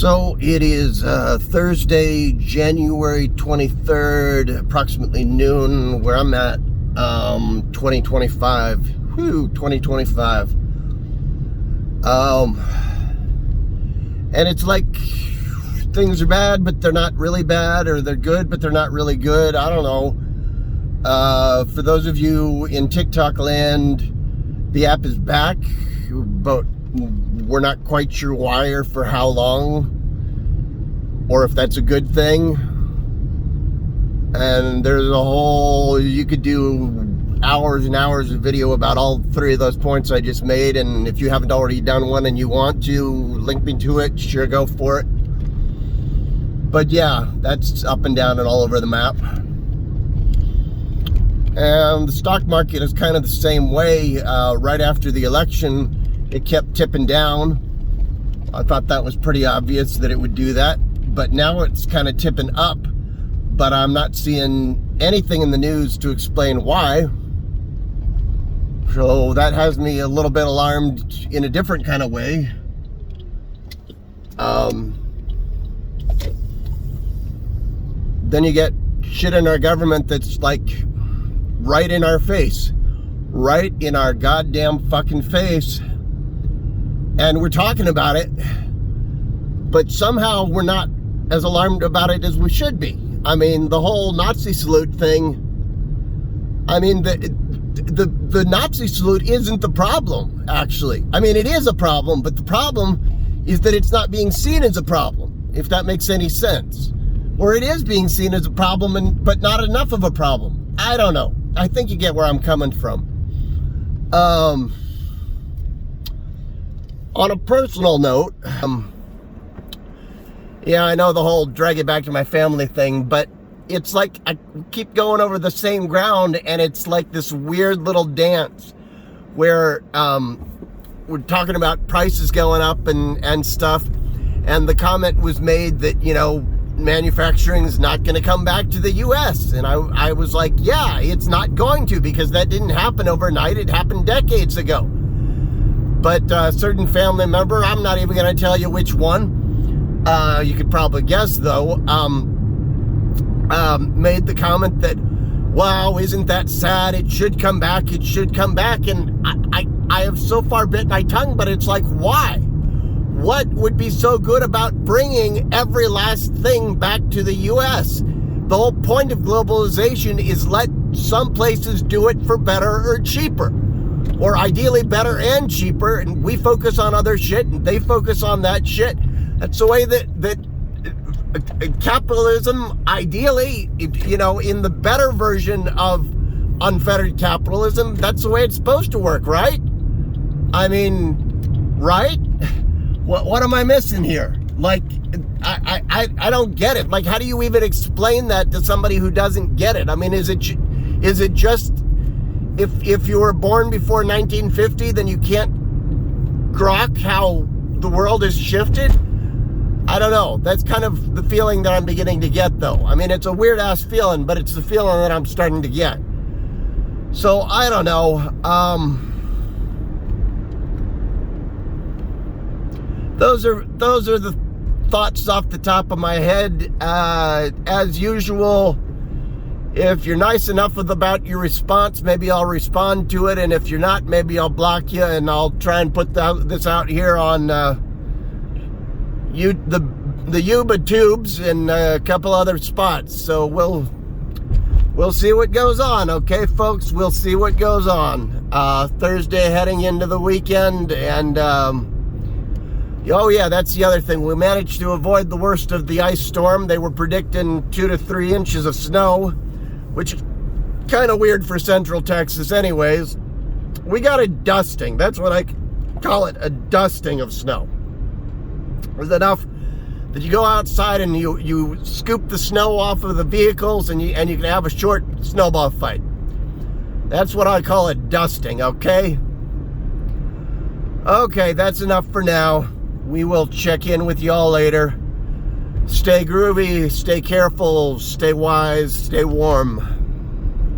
So it is Thursday, January 23rd, approximately noon, where I'm at, 2025. Whew, 2025. And it's like things are bad, but they're not really bad, or they're good, but they're not really good. I don't know. For those of you in TikTok land, the app is back, but we're not quite sure why or for how long, or if that's a good thing. And there's a whole, you could do hours and hours of video about all three of those points I just made, and if you haven't already done one and you want to link me to it, sure, go for it. But yeah, that's up and down and all over the map. And the stock market is kind of the same way. Right after the election, it kept tipping down. I thought that was pretty obvious that it would do that. But now it's kind of tipping up. But I'm not seeing anything in the news to explain why. So that has me a little bit alarmed in a different kind of way. Then you get shit in our government that's like right in our face. Right in our goddamn fucking face. And we're talking about it, but somehow we're not as alarmed about it as we should be. I mean, the whole Nazi salute thing, I mean, the Nazi salute isn't the problem, actually. I mean, it is a problem, but the problem is that it's not being seen as a problem, if that makes any sense. Or it is being seen as a problem, but not enough of a problem. I don't know. I think you get where I'm coming from. On a personal note, yeah, I know the whole drag it back to my family thing, but it's like I keep going over the same ground, and it's like this weird little dance where we're talking about prices going up and stuff, and the comment was made that, you know, manufacturing is not going to come back to the U.S. And I was like, yeah, it's not going to, because that didn't happen overnight. It happened decades ago. But a certain family member, I'm not even going to tell you which one, you could probably guess though, made the comment that, wow, isn't that sad? It should come back. It should come back. And I have so far bit my tongue, but it's like, why? What would be so good about bringing every last thing back to the U.S.? The whole point of globalization is let some places do it for better or cheaper. Or ideally better and cheaper, and we focus on other shit, and they focus on that shit. That's the way that capitalism, ideally, you know, in the better version of unfettered capitalism, that's the way it's supposed to work, right? I mean, right? What am I missing here? Like, I don't get it. Like, how do you even explain that to somebody who doesn't get it? I mean, is it just, if you were born before 1950, then you can't grok how the world has shifted? I don't know. That's kind of the feeling that I'm beginning to get, though. I mean, it's a weird-ass feeling, but it's the feeling that I'm starting to get. So, I don't know. Those are the thoughts off the top of my head. As usual, if you're nice enough about your response, maybe I'll respond to it. And if you're not, maybe I'll block you, and I'll try and put this out here on the Yuba tubes and a couple other spots. So we'll see what goes on. Okay, folks, we'll see what goes on. Thursday heading into the weekend, and oh yeah, that's the other thing. We managed to avoid the worst of the ice storm. They were predicting 2 to 3 inches of snow, which is kind of weird for Central Texas anyways. We got a dusting. That's what I call it, a dusting of snow. It was enough that you go outside and you scoop the snow off of the vehicles, and you can have a short snowball fight. That's what I call a dusting, okay? Okay, that's enough for now. We will check in with y'all later. Stay groovy, stay careful, stay wise, stay warm.